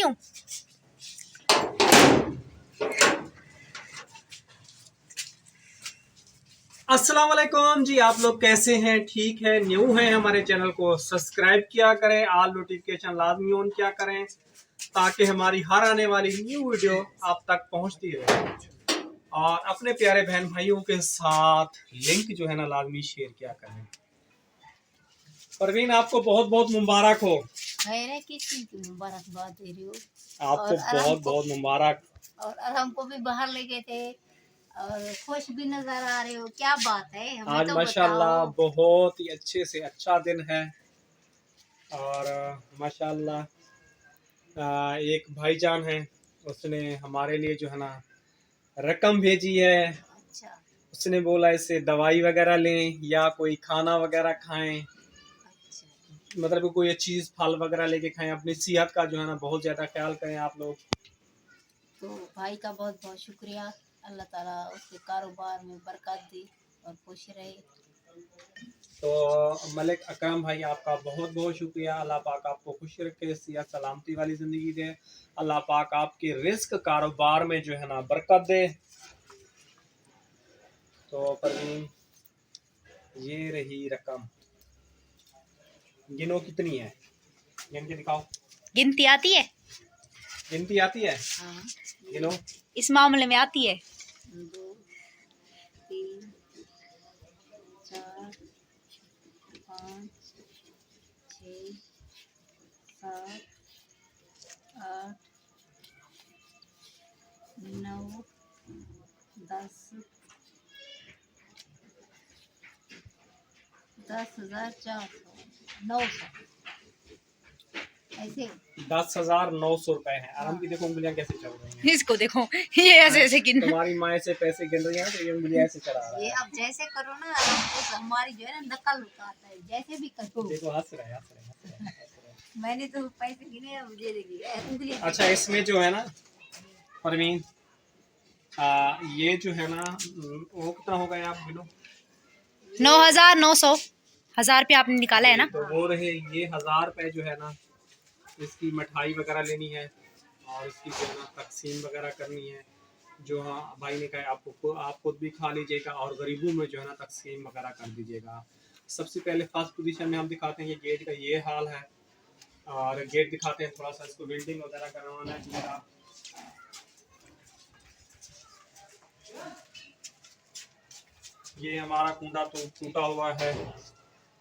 हूँ। अस्सलाम वालेकुम जी, आप लोग कैसे हैं? ठीक है? न्यू हैं हमारे चैनल को सब्सक्राइब किया करें, ऑल नोटिफिकेशन लाजमी ऑन किया करें ताकि हमारी हर आने वाली न्यू वीडियो आप तक पहुंचती रहे। और अपने प्यारे बहन भाइयों के साथ लिंक जो है ना लाजमी शेयर किया करें। परवीन, आपको बहुत बहुत मुबारक हो। किस चीज की मुबारकबाद दे रही हो? आपको बहुत बहुत मुबारक। और हमको भी बाहर ले गए थे और खुश भी नजर आ रहे हो, क्या बात है? हमें आज तो माशाल्लाह बताओ। बहुत ही अच्छे से अच्छा दिन है। और माशाल्लाह एक भाईजान है, उसने हमारे लिए जो है ना रकम भेजी है। अच्छा। उसने बोला इससे दवाई वगैरह लें या कोई खाना वगैरह खाएं, अच्छा। मतलब कोई चीज़ फल वगैरह लेके खाएं। अपनी सेहत का जो है ना बहुत ज़्यादा ख्याल करें आप लोग। तो भाई का बहुत बहुत शुक्रिया। अल्लाह ताला उसके कारोबार में बरकत दे और खुश रहे। तो मलिक अकरम भाई, आपका बहुत बहुत शुक्रिया। अल्लाह पाक आपको खुश रखे, सेहत सलामती वाली ज़िंदगी दे। अल्लाह पाक आपके रिस्क कारोबार में जो है ना बरकत दे। तो परवीन, ये रही रकम, गिनो कितनी है, गिन के दिखाओ। गिनती आती है? गिनती आती है? हाँ। गिनो। इस मामले में आती है। 2 3 4 5 6 7 8 9 10 10,400 ऐसे 10,900 रुपए है। आराम की देखो उंगलियां कैसे चल रही हैं। इसको देखो, ये ऐसे ऐसे गिन। तुम्हारी माँ से पैसे गिन रही है तो ये उंगलियां ऐसे चला रहा ये है। अब जैसे करो ना, तो हमारी जो है ना नकल उतारता है, जैसे भी करो। देखो हंस रहे हंस रहे हंस रहे हंस रहे। मैंने तो पैसे गिने, अब मुझे देखिए उंगलियां। अच्छा, इसमें जो है ना परवीन, ये जो है ना वो कितना हो गया आप गिनो। 9,900। 1,000 रुपया आपने निकाला है ना? तो वो रहे ये 1,000 रुपए जो है ना, इसकी मिठाई वगैरह लेनी है और इसकी जो है ना तकसीम वगैरह करनी है। जो हाँ भाई ने कहा आपको, आप खुद भी खा लीजिएगा और गरीबों में जो है ना तकसीम वगैरह कर दीजिएगा। सबसे पहले फर्स्ट पोजीशन में हम दिखाते हैं ये गेट का ये हाल है। और गेट दिखाते हैं, थोड़ा सा इसको वेल्डिंग वगैरह करवाना है पूरा। ये हमारा कुंडा तो टूटा हुआ है,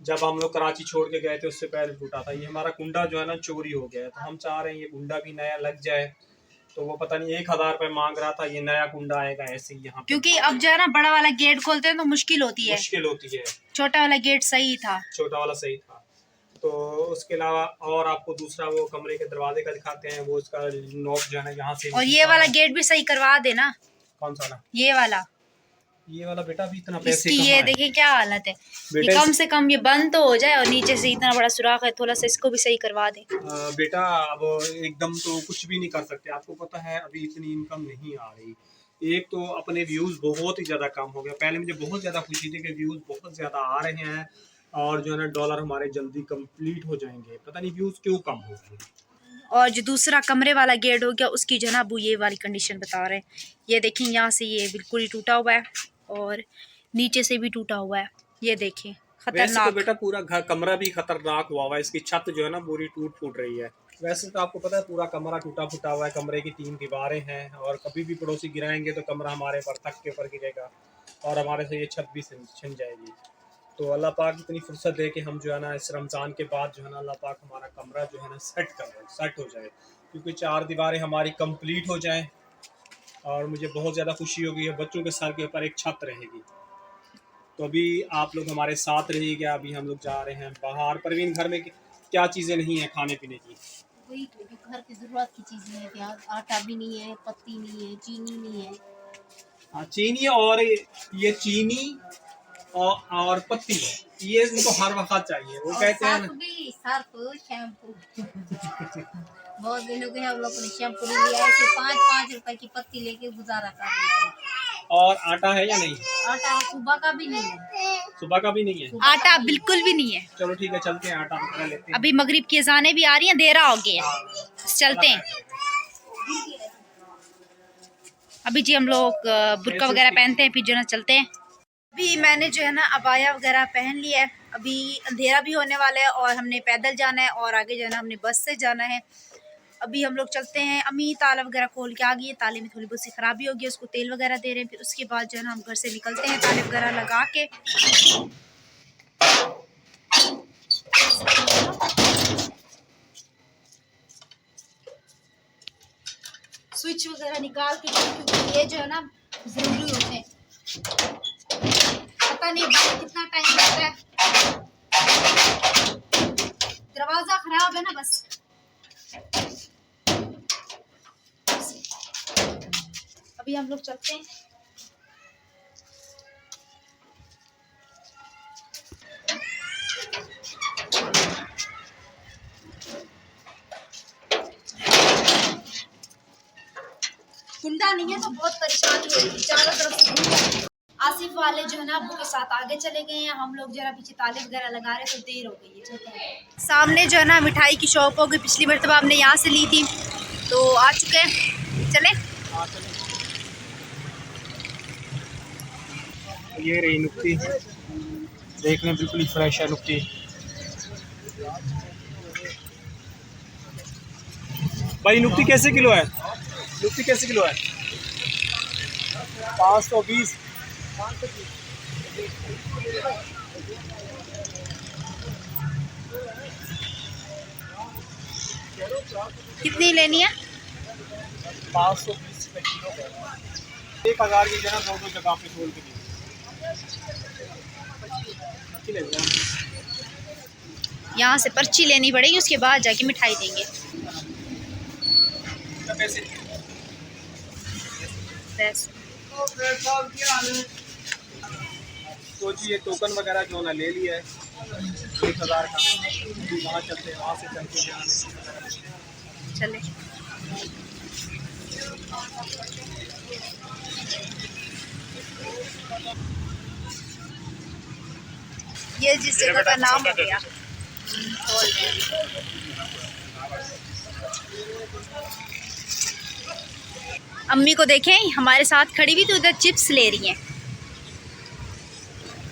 जब हम लोग कराची छोड़ के गए थे उससे पहले टूटा था। ये हमारा कुंडा जो है ना चोरी हो गया है, तो हम चाह रहे हैं ये कुंडा भी नया लग जाए। तो वो पता नहीं 1,000 रुपए मांग रहा था, ये नया कुंडा आएगा ऐसे ही यहाँ पे। क्योंकि अब जो है ना बड़ा वाला गेट खोलते हैं तो मुश्किल होती है। छोटा वाला गेट सही था। छोटा वाला सही था। तो उसके अलावा और आपको दूसरा वो कमरे के दरवाजे का दिखाते हैं, वो इसका नॉब जो है ना यहाँ से। और ये वाला गेट भी सही करवा देना। कौन सा वाला? ये वाला बेटा भी इतना पैसे इसकी ये देखिए क्या हालत है। ये कम से कम ये बंद तो हो जाए, और नीचे से इतना बड़ा सुराख है, थोड़ा सा इसको भी सही करवा दे। बेटा अब एकदम तो कुछ भी नहीं कर सकते, आपको पता है अभी इतनी इनकम नहीं आ रही। एक तो अपने व्यूज़ बहुत ही ज़्यादा कम हो गया। पहले मुझे बहुत ज़्यादा खुशी थी कि व्यूज़ बहुत ज़्यादा आ रहे हैं और जो है ना डॉलर हमारे जल्दी कंप्लीट हो जाएंगे, पता नहीं व्यूज़ क्यों कम हो गए। और जो दूसरा कमरे वाला गेट हो गया उसकी जो है ना अबू ये वाली कंडीशन बता रहे हैं। ये देखें, यहाँ से ये बिल्कुल ही टूटा हुआ है और नीचे से भी टूटा हुआ है। ये देखें, खतरनाक। तो बेटा पूरा घर कमरा भी खतरनाक हुआ हुआ है, इसकी छत जो है ना पूरी टूट फूट रही है। वैसे तो आपको पता है पूरा कमरा टूटा फूटा हुआ है, कमरे की 3 दीवारें हैं और कभी भी पड़ोसी गिराएंगे तो कमरा हमारे पर तक के ऊपर गिरेगा और हमारे से ये छत भी छिन जाएगी। तो अल्लाह पाक इतनी फुर्सत दे कि हम जो है ना इस रमज़ान के बाद जो है ना अल्लाह पाक हमारा कमरा जो है ना सेट हो जाए, क्योंकि 4 दीवारें हमारी कंप्लीट हो जाएं। और मुझे बहुत ज़्यादा खुशी होगी, बच्चों के सर के ऊपर एक छत रहेगी। तो अभी आप लोग हमारे साथ रहिएगा। अभी हम लोग जा रहे हैं बाहर। परवीन, घर में क्या चीज़ें नहीं है खाने पीने की? वही जो घर की जरूरत की चीजें हैं, क्या आटा भी नहीं है, पत्ती नहीं है, चीनी नहीं है। हाँ, चीनी और ये चीनी और पत्ती, ये इनको हर वक्त चाहिए। वो कहते हैं सर्फ शैम्पू। बहुत दिनों के हम लोग ने शैम्पू नहीं लिया, ऐसे 5-5 रुपए की पत्ती लेके गुजारा कर लेते हैं। और आटा है या नहीं? आटा सुबह का भी नहीं है। सुबह का भी नहीं है? आटा बिल्कुल भी नहीं है। चलो ठीक है, चलते हैं आटा लेते हैं। अभी मगरिब की अज़ानें भी आ रही हैं, देर हो गया, चलते हैं। अभी जी हम लोग बुर्का वगैरह पहनते हैं, फिर जो है ना चलते हैं। अभी मैंने जो है ना अबाया वगैरह पहन लिया है। अभी अंधेरा भी होने वाला है और हमने पैदल जाना है और आगे जो है ना हमने बस से जाना है। अभी हम लोग चलते हैं। अम्मी ताला वगैरह खोल के आ गई है। ताले में थोड़ी बहुत सी खराबी होगी, उसको तेल वगैरह दे रहे हैं। फिर उसके बाद जो है ना हम घर से निकलते हैं ताले वगैरह लगा के। स्विच वगैरह निकाल के, क्योंकि ये जो है ना जरूरी होते हैं। पता नहीं कितना टाइम लगता है, दरवाजा खराब है ना बस। अभी हम लोग चलते हैं। कुंडा नहीं है तो बहुत परेशानी होगी, चारों तरफ से। आसिफ वाले जो है ना अब्बू के साथ आगे चले गए हैं, हम लोग जरा पीछे ताले वगैरह लगा रहे, तो देर हो गई है, चलते हैं। सामने जो है ना मिठाई की शॉप होगी, पिछली मरतबा हमने यहाँ से ली थी, तो आ चुके हैं। चले। ये रही नुक्ती, देखने बिल्कुल फ्रेश है नुक्ती। भाई नुक्ती कैसे किलो है? नुक्ती कैसे किलो है? 520। कितनी लेनी है? 520 रुपये किलो है। 1000 की जगह दो जगह पे खोल के दी। यहाँ से पर्ची लेनी पड़ेगी, उसके बाद जाके मिठाई देंगे। तो जी ये टोकन वगैरह जो ना ले लिया है 1000 का। वहाँ चलते हैं, वहाँ से चलते चले। ये जिस जगह का नाम हो गया। अम्मी को देखें हमारे साथ खड़ी हुई, तो उधर चिप्स ले रही हैं।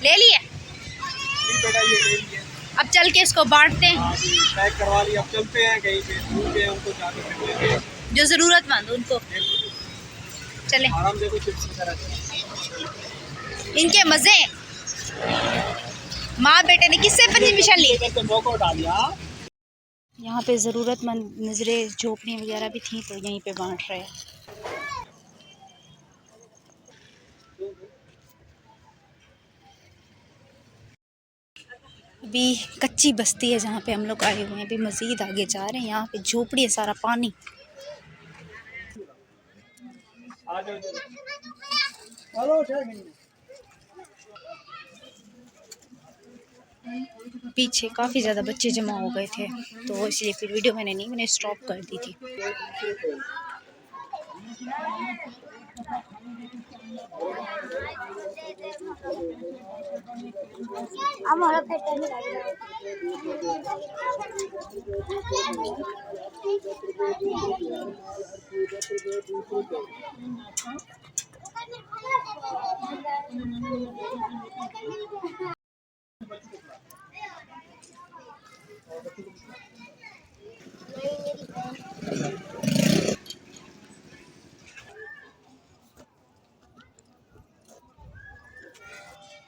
ले लिए? बेटा ये ले लिया। अब चल के इसको बांटते हैं। पैक करवा लिया, अब चलते हैं कहीं पे दूर गए उनको जाके मिल लेंगे जो जरूरतमंद उनको। चले। आराम देखो चिप्स वगैरह इनके मजे। माँ बेटे ने किससे परमिशन ली? तो मौका उठा लिया। यहाँ पे ज़रूरतमंद नजरें झोपड़ियाँ वगैरह भी थी, तो यहीं पे बांट रहे हैं। अभी कच्ची बस्ती है जहाँ पे हम लोग आए हुए हैं। अभी मज़ीद आगे जा रहे हैं, यहाँ पे झोपड़ी है, सारा पानी। पीछे काफ़ी ज़्यादा बच्चे जमा हो गए थे, तो इसलिए फिर वीडियो मैंने स्टॉप कर दी थी।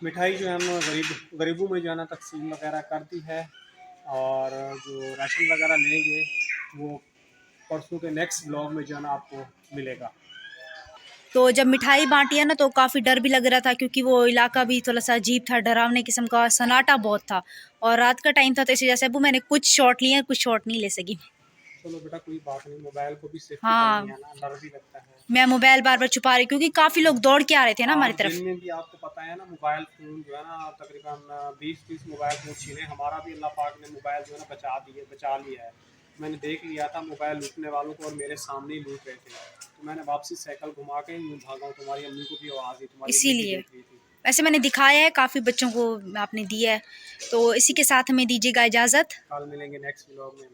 मिठाई जो है हम गरीबों में जो है ना तकसीम वगैरह कर दी है, और जो राशन वगैरह लेंगे वो परसों के नेक्स्ट ब्लॉग में जो है ना आपको मिलेगा। तो जब मिठाई बांटी है ना, तो काफ़ी डर भी लग रहा था, क्योंकि वो इलाका भी थोड़ा सा अजीब था, डरावने किस्म का, सन्नाटा बहुत था और रात का टाइम था, तो इसी वजह से अबू मैंने कुछ शॉट लिए, कुछ शॉट नहीं ले सकी। चलो बेटा कोई बात नहीं, मोबाइल को भी सेफ्टी हाँ, करनी है ना, डर भी लगता है। मैं मोबाइल बार बार छुपा रही, क्योंकि काफ़ी लोग दौड़ के आ रहे थे ना हमारी तरफ। दिन में भी आपको पता है ना मोबाइल फ़ोन जो है ना तकरीबन 20-30 मोबाइल फ़ोन छीने, हमारा भी अल्लाह पाक ने मोबाइल जो है ना बचा लिया है। मैंने देख लिया था मोबाइल लूटने वालों को और मेरे सामने ही लूट रहे थे, तो मैंने वापसी साइकिल घुमा के यूँ भागा हूँ। तुम्हारी अम्मी को भी आवाज़ दी, तुम्हारी इसीलिए वैसे मैंने दिखाया है, काफ़ी बच्चों को आपने दिया है। तो इसी के साथ हमें दीजिएगा इजाज़त। कल मिलेंगे नेक्स्ट व्लॉग में।